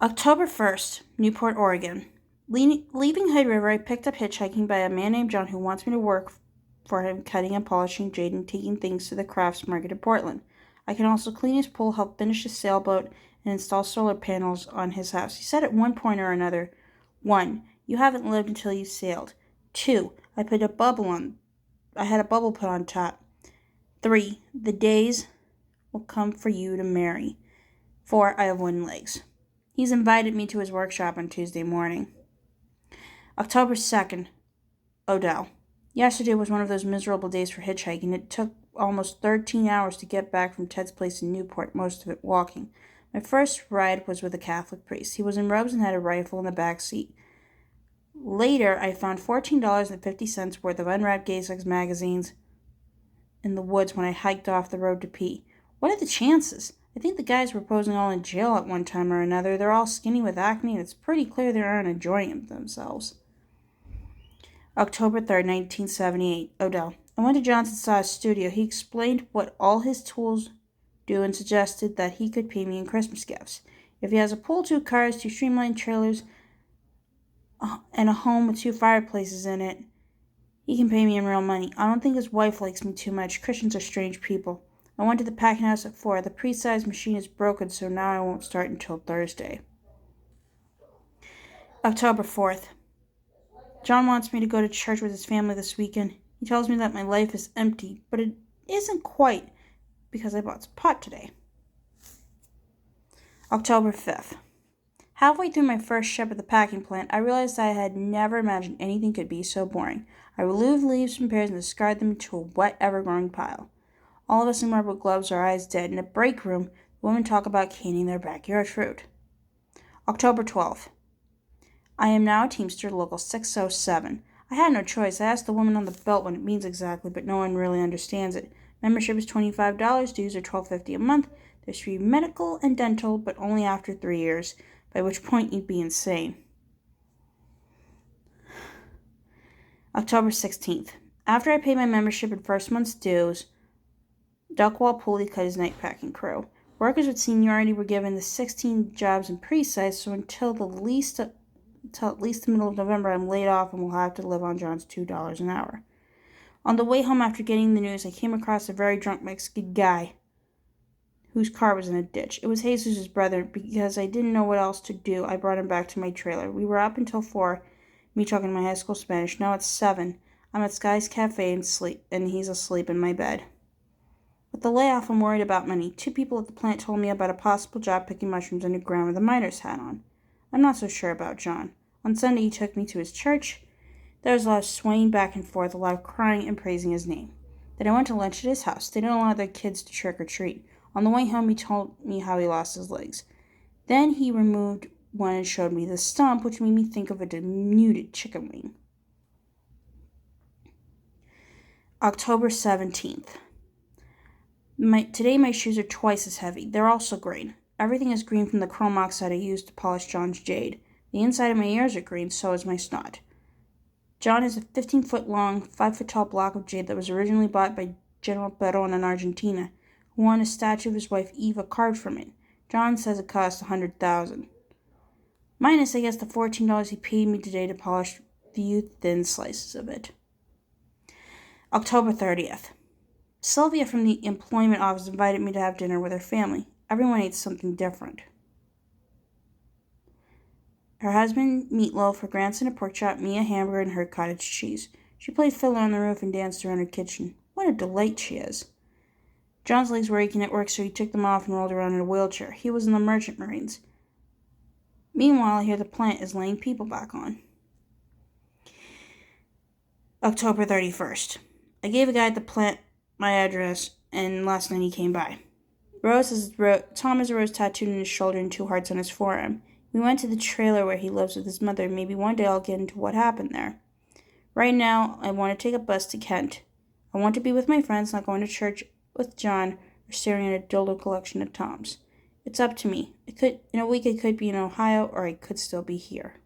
October 1st, Newport, Oregon. Leaving Hood River, I picked up hitchhiking by a man named John who wants me to work for him, cutting and polishing jade and taking things to the crafts market in Portland. I can also clean his pool, help finish his sailboat, and install solar panels on his house. He said at one point or another, 1. You haven't lived until you sailed. 2. I had a bubble put on top. 3. The days will come for you to marry. 4. I have wooden legs. He's invited me to his workshop on Tuesday morning. October 2nd, Odell. Yesterday was one of those miserable days for hitchhiking. It took almost 13 hours to get back from Ted's place in Newport, most of it walking. My first ride was with a Catholic priest. He was in robes and had a rifle in the back seat. Later, I found $14.50 worth of unwrapped Gay-Sex magazines in the woods when I hiked off the road to pee. What are the chances? I think the guys were posing all in jail at one time or another. They're all skinny with acne, and it's pretty clear they aren't enjoying themselves. October 3rd, 1978. Odell. I went to Johnson Saw's studio. He explained what all his tools do and suggested that he could pay me in Christmas gifts. If he has a pool, 2 cars, 2 streamlined trailers, and a home with 2 fireplaces in it, he can pay me in real money. I don't think his wife likes me too much. Christians are strange people. I went to the packing house at 4. The pre-sized machine is broken, so now I won't start until Thursday. October 4th. John wants me to go to church with his family this weekend. He tells me that my life is empty, but it isn't quite because I bought some pot today. October 5th. Halfway through my first shift at the packing plant, I realized I had never imagined anything could be so boring. I removed leaves from pears and discarded them into a wet, ever-growing pile. All of us in rubber gloves, our eyes dead. In a break room, the women talk about canning their backyard fruit. October 12th. I am now a Teamster Local 607. I had no choice. I asked the woman on the belt what it means exactly, but no one really understands it. Membership is $25. Dues are $12.50 a month. There's free medical and dental, but only after 3 years, by which point you'd be insane. October 16th. After I paid my membership and first month's dues, Duckwall Pulley cut his night packing crew. Workers with seniority were given the 16 jobs in pre-size, so until at least the middle of November, I'm laid off and will have to live on John's $2 an hour. On the way home after getting the news, I came across a very drunk Mexican guy whose car was in a ditch. It was Jesus' brother. Because I didn't know what else to do, I brought him back to my trailer. We were up until 4, me talking my high school Spanish. Now it's 7. I'm at Sky's Cafe and he's asleep in my bed. With the layoff, I'm worried about money. 2 people at the plant told me about a possible job picking mushrooms underground with a miner's hat on. I'm not so sure about John. On Sunday, he took me to his church. There was a lot of swaying back and forth, a lot of crying and praising his name. Then I went to lunch at his house. They don't allow their kids to trick or treat. On the way home, he told me how he lost his legs. Then he removed one and showed me the stump, which made me think of a denuded chicken wing. October 17th. Today my shoes are twice as heavy. They're also green. Everything is green from the chrome oxide I used to polish John's jade. The inside of my ears are green, so is my snot. John is a 15-foot-long, 5-foot-tall block of jade that was originally bought by General Perón in Argentina, who wanted a statue of his wife Eva carved from it. John says it cost $100,000. Minus, I guess, the $14 he paid me today to polish few thin slices of it. October 30th. Sylvia from the employment office invited me to have dinner with her family. Everyone ate something different. Her husband, meatloaf, her grandson, a pork chop, me, a hamburger, and her cottage cheese. She played fiddle on the roof and danced around her kitchen. What a delight she is. John's legs were aching at work, so he took them off and rolled around in a wheelchair. He was in the Merchant Marines. Meanwhile, I hear the plant is laying people back on. October 31st. I gave a guy at the plant my address, and last night he came by. Tom has a rose tattooed on his shoulder and 2 hearts on his forearm. We went to the trailer where he lives with his mother. Maybe one day I'll get into what happened there. Right now, I want to take a bus to Kent. I want to be with my friends, not going to church with John or staring at a dildo collection at Tom's. It's up to me. In a week I could be in Ohio, or I could still be here.